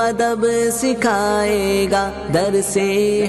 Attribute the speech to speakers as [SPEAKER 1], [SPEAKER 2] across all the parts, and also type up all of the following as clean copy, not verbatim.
[SPEAKER 1] ادب سکھائے گا، در سے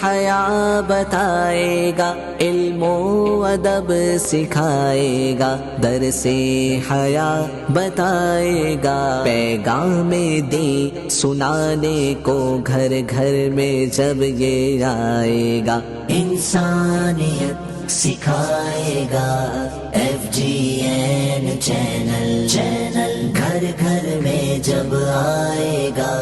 [SPEAKER 1] حیا بتائے گا، علم و ادب سکھائے گا، در سے حیا بتائے گا، پیغام دین سنانے کو گھر گھر میں جب یہ آئے گا، انسانیت سکھائے گا، FGN چینل گھر گھر میں جب آئے گا،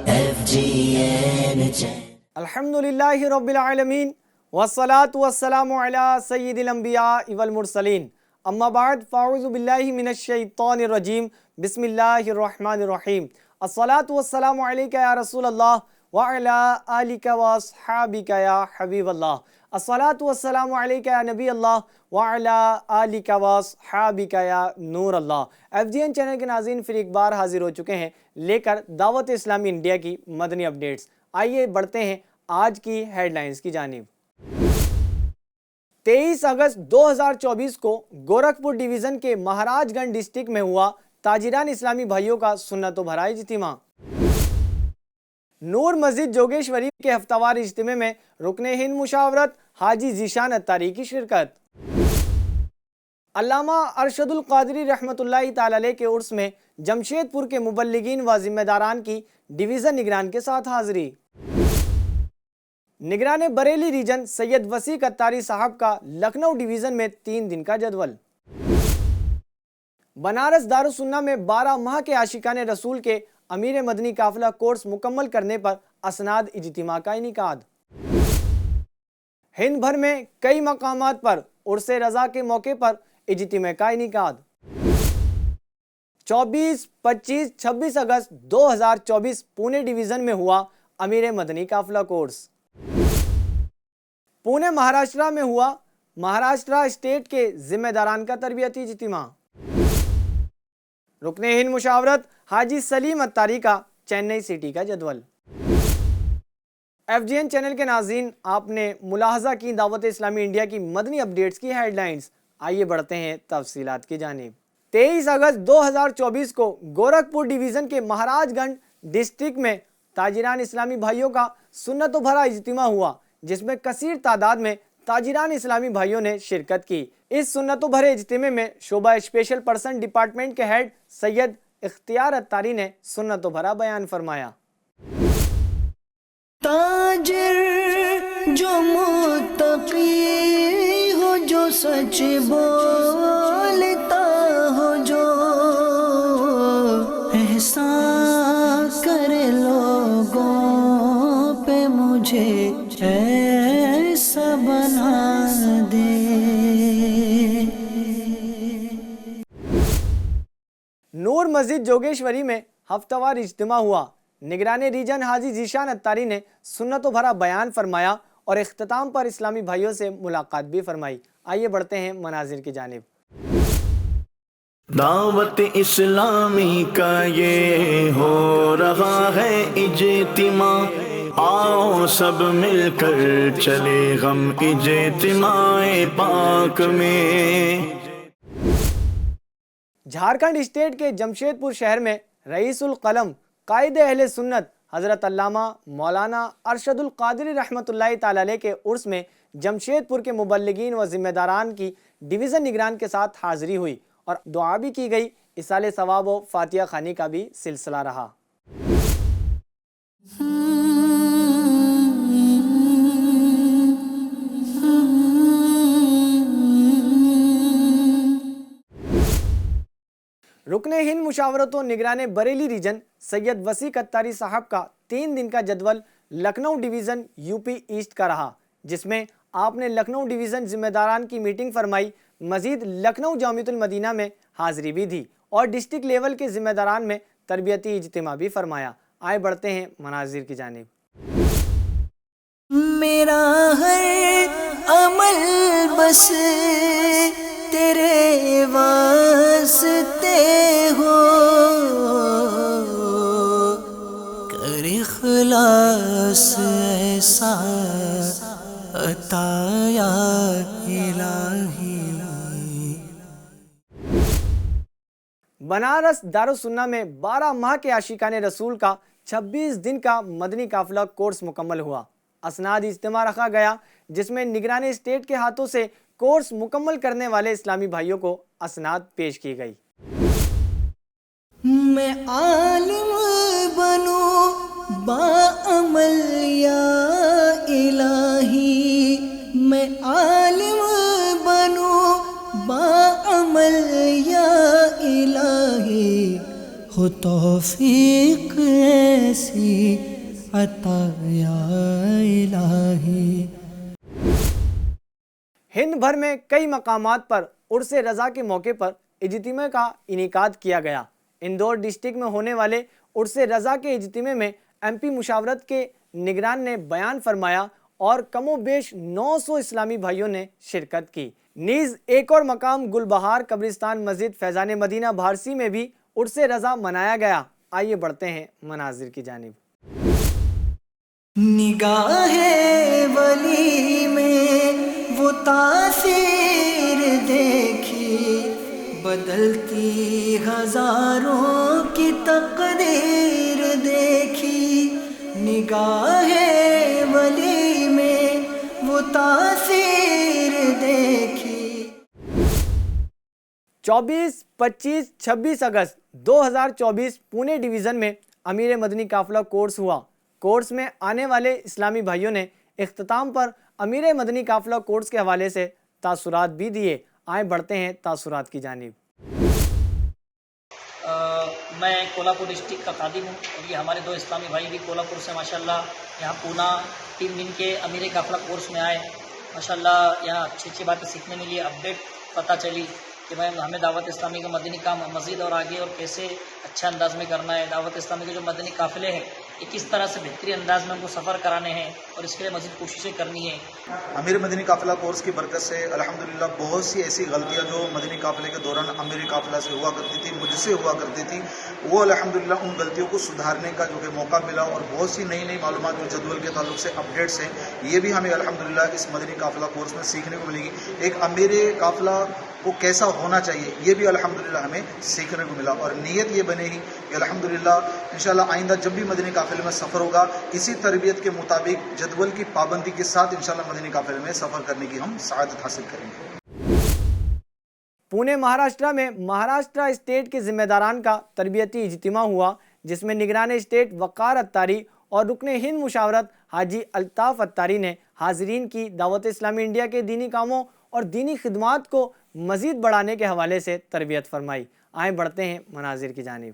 [SPEAKER 1] FGN چینل۔
[SPEAKER 2] الحمدللہ رب العالمین والصلاة والسلام علی سید الانبیاء والمرسلین، اما بعد فاعوذ باللہ من الشیطان الرجیم، بسم اللہ الرحمن الرحیم۔ الصلاة والسلام علیکہ یا رسول اللہ وعلی آلک واصحابک یا حبیب اللہ۔ الصلاة والسلام علیکہ یا نبی اللہ وعلی آلک واصحابک یا نور اللہ۔ FGN چینل کے ناظرین پھر ایک بار حاضر ہو چکے ہیں لے کر دعوت اسلامی انڈیا کی مدنی اپڈیٹس۔ آئیے بڑھتے ہیں آج کی ہیڈ لائنز کی جانب۔ 23 اگست 2024 کو گورکھپور ڈویژن کے مہاراج گنج ڈسٹرکٹ میں ہوا تاجران اسلامی بھائیوں کا سنت و بھرا اجتماع۔ نور مسجد جوگیشوری کے ہفتہ وار اجتماع میں رکن ہند مشاورت حاجی ذیشان اتاری کی شرکت۔ علامہ ارشد القادری رحمۃ اللہ تعالی علیہ کے عرس میں جمشید پور کے مبلغین و ذمہ داران کی ڈویژن نگران کے ساتھ حاضری۔ نگران بریلی ریجن سید وسیق اتاری صاحب کا لکھنؤ ڈویژن میں 3 دن کا جدول۔ بنارس دارالسنہ میں 12 ماہ کے عاشقان رسول کے امیر مدنی قافلہ کورس مکمل کرنے پر اسناد اجتماع کا انعقاد۔ ہند بھر میں کئی مقامات پر عرس رضا کے موقع پر اجتماع کا انعقاد۔ 24، 25، 26 اگست 2024 پونے ڈویژن میں ہوا امیر مدنی قافلہ کورس۔ پونے مہاراشٹرا میں ہوا مہاراشٹرا اسٹیٹ کے ذمہ داران کا تربیتی اجتماع۔ رکن ہند مشاورت حاجی سلیم اتاری کا چینئی سٹی کا جدول۔ FGN چینل کے ناظرین، آپ نے ملاحظہ کی دعوت اسلامی انڈیا کی مدنی اپڈیٹس کی ہیڈ لائنز۔ آئیے بڑھتے ہیں تفصیلات کی جانب۔ 23 اگست 2024 کو گورکھپور ڈویژن کے مہاراج گنج ڈسٹرکٹ میں تاجران اسلامی بھائیوں کا سنت و بھرا اجتماع ہوا، جس میں کثیر تعداد میں تاجران اسلامی بھائیوں نے شرکت کی۔ اس سنت و بھرے اجتماع میں شعبہ اسپیشل پرسن ڈپارٹمنٹ کے ہیڈ سید اختیار اتاری نے سنت و بھرا بیان فرمایا۔
[SPEAKER 1] تاجر جو متقی ہو، جو سچ بولتا ہو، جو احسان کرے لوگوں پہ، مجھے ایسا بنا دے۔
[SPEAKER 2] نور مسجد جوگیشوری میں ہفتہ وار اجتماع ہوا۔ نگران ریجن حاجی ذیشان اتاری نے سنت و بھرا بیان فرمایا اور اختتام پر اسلامی بھائیوں سے ملاقات بھی فرمائی۔ آئیے بڑھتے ہیں مناظر کی جانب۔
[SPEAKER 3] دعوت اسلامی کا یہ ہو رہا ہے اجتماع، آؤ سب مل کر چلے غم اجتماع پاک میں۔
[SPEAKER 2] جھارکھنڈ اسٹیٹ کے جمشید پور شہر میں رئیس القلم قائد اہل سنت حضرت علامہ مولانا ارشد القادری رحمۃ اللہ تعالی علیہ کے عرس میں جمشید پور کے مبلغین و ذمہ داران کی ڈویژن نگران کے ساتھ حاضری ہوئی اور دعا بھی کی گئی۔ اصال ثواب و فاتحہ خوانی کا بھی سلسلہ رہا۔ رکن ہند مشاورت و نگران بریلی ریجن سید وسیق اتاری صاحب کا 3 دن کا جدول لکھنؤ ڈویژن UP ایسٹ کا رہا، جس میں آپ نے لکھنؤ ڈویژن ذمہ داران کی میٹنگ فرمائی، مزید لکھنؤ جامعۃ المدینہ میں حاضری بھی دی اور ڈسٹرکٹ لیول کے ذمہ داران میں تربیتی اجتماع بھی فرمایا۔ آئے بڑھتے ہیں مناظر کی جانب۔
[SPEAKER 1] میرا ہر عمل بس تیرے واسطے ہو، کر اخلاص ایسا عطا یا الہی۔
[SPEAKER 2] بنارس دارالسنہ میں 12 ماہ کے عاشقان رسول کا 26 دن کا مدنی قافلہ کورس مکمل ہوا۔ اسناد اجتماع رکھا گیا جس میں نگران اسٹیٹ کے ہاتھوں سے کورس مکمل کرنے والے اسلامی بھائیوں کو اسناد پیش کی گئی۔
[SPEAKER 1] میں عالم بنوں باعمل یا الہی، میں عالم بنوں باعمل یا الہی، ہو توفیق ایسی عطا یا الہی۔
[SPEAKER 2] ہند بھر میں کئی مقامات پر عرس رضا کے موقع پر اجتماع کا انعقاد کیا گیا۔ اندور ڈسٹرکٹ میں ہونے والے عرس رضا کے اجتماع میں ایم پی مشاورت کے نگران نے بیان فرمایا اور کم و بیش 900 اسلامی بھائیوں نے شرکت کی۔ نیز ایک اور مقام گل بہار قبرستان مسجد فیضان مدینہ بھارسی میں بھی عرس رضا منایا گیا۔ آئیے بڑھتے ہیں مناظر کی جانب۔
[SPEAKER 1] نگاہ ولی میں وہ تاثیر دیکھی، بدلتی ہزاروں کی تقدیر دیکھی، نگاہ ولی میں وہ تاثیر دیکھی۔
[SPEAKER 2] 24، 25، 26 اگست 2024 پونے ڈویژن میں امیر مدنی قافلہ کورس ہوا۔ کورس میں آنے والے اسلامی بھائیوں نے اختتام پر امیر مدنی قافلہ کورس کے حوالے سے تاثرات بھی دیے۔ آئیں بڑھتے ہیں تاثرات کی جانب۔
[SPEAKER 4] میں کولہاپور ڈسٹرکٹ کا خادم ہوں اور یہ ہمارے 2 اسلامی بھائی بھی کولہاپور سے ماشاءاللہ یہاں پونا 3 دن کے امیر قافلہ کورس میں آئے۔ ماشاءاللہ یہاں اچھی باتیں سیکھنے ملی، اپڈیٹ پتہ چلی کہ بھائی ہمیں دعوت اسلامی کا مدنی کام مزید اور آگے اور کیسے اچھا انداز میں کرنا ہے۔ دعوت اسلامی کے جو مدنی قافلے ہیں یہ کس طرح سے بہترین انداز میں ان کو سفر کرانے ہیں اور اس کے لیے مزید کوششیں کرنی ہیں۔
[SPEAKER 5] امیر مدنی قافلہ کورس کی برکت سے الحمدللہ بہت سی ایسی غلطیاں جو مدنی قافلے کے دوران امیر قافلہ سے ہوا کرتی تھی، مجھ سے ہوا کرتی تھی، وہ الحمدللہ ان غلطیوں کو سدھارنے کا جو کہ موقع ملا اور بہت سی نئی معلومات جو جدول کے تعلق سے اپڈیٹس ہیں یہ بھی ہمیں الحمدللہ اس مدنی قافلہ کورس میں سیکھنے کو ملے گی۔ ایک امیر قافلہ کو کیسا ہونا چاہیے یہ بھی الحمدللہ ہمیں سیکھنے کو ملا، اور نیت یہ بنے گی کہ الحمدللہ انشاءاللہ آئندہ جب بھی مدنی قافلے میں سفر ہوگا اسی تربیت کے مطابق جدول کی پابندی کے ساتھ انشاءاللہ مدنی قافلے میں سفر کرنے کی ہم سعادت حاصل کریں گے۔
[SPEAKER 2] پونے مہاراشٹرا میں مہاراشٹرا اسٹیٹ کے ذمہ داران کا تربیتی اجتماع ہوا جس میں نگران اسٹیٹ وقار اتاری اور رکن ہند مشاورت حاجی الطاف اتاری نے حاضرین کی دعوت اسلامی انڈیا کے دینی کاموں اور دینی خدمات کو مزید بڑھانے کے حوالے سے تربیت فرمائی۔ آئیں بڑھتے ہیں مناظر کی جانب۔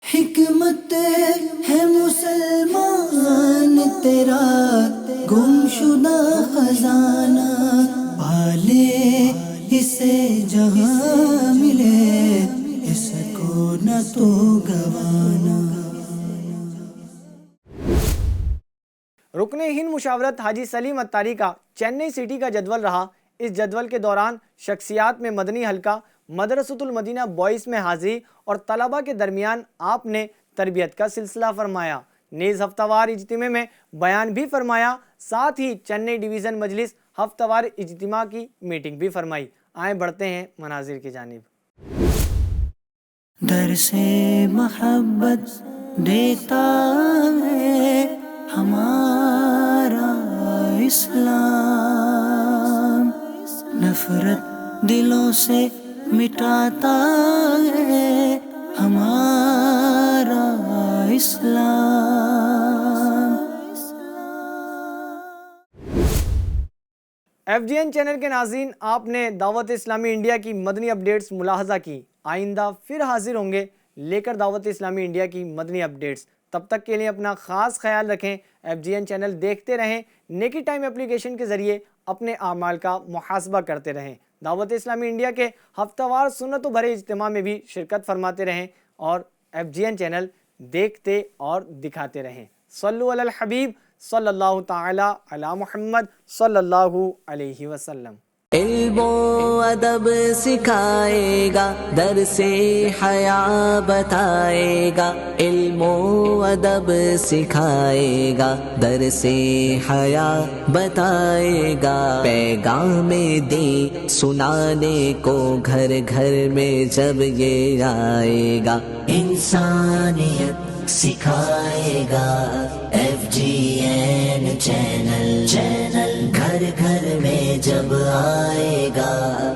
[SPEAKER 1] حکمت ہے مسلمان تیرا گم شدہ خزانہ، پالے اسے جہاں ملے اس کو نہ تو گوانا۔
[SPEAKER 2] رکن ہند مشاورت حاجی سلیم اتاری کا چنئی سٹی کا جدول رہا۔ اس جدول کے دوران شخصیات میں مدنی حلقہ مدرسۃ المدینہ بوائز میں حاضری اور طلبہ کے درمیان آپ نے تربیت کا سلسلہ فرمایا۔ نیز ہفتہ وار اجتماع میں بیان بھی فرمایا، ساتھ ہی چنئی ڈویژن مجلس ہفتہ وار اجتماع کی میٹنگ بھی فرمائی۔ آئیں بڑھتے ہیں مناظر کی جانب۔
[SPEAKER 1] درس محبت دیتا ہے ہمارا اسلام، نفرت دلوں سے مٹاتا ہے ہمارا اسلام۔
[SPEAKER 2] ایف جی این چینل کے ناظرین، آپ نے دعوت اسلامی انڈیا کی مدنی اپڈیٹس ملاحظہ کی۔ آئندہ پھر حاضر ہوں گے لے کر دعوت اسلامی انڈیا کی مدنی اپڈیٹس۔ تب تک کے لیے اپنا خاص خیال رکھیں۔ ایف جی این چینل دیکھتے رہیں، نیکی ٹائم اپلیکیشن کے ذریعے اپنے اعمال کا محاسبہ کرتے رہیں۔ دعوت اسلامی انڈیا کے ہفتہ وار سنت و بھرے اجتماع میں بھی شرکت فرماتے رہیں اور ایف جی این چینل دیکھتے اور دکھاتے رہیں۔ صلو علی الحبیب صلی اللہ تعالی علی محمد صلی اللہ علیہ وسلم۔
[SPEAKER 1] علم و ادب سکھائے گا، درس حیا بتائے گا، علم و ادب سکھائے گا، درس حیا بتائے گا، پیغام دین سنانے کو گھر گھر میں جب یہ آئے گا، انسانیت سکھائے گا. FGN چینل گھر گھر میں جب آئے گا.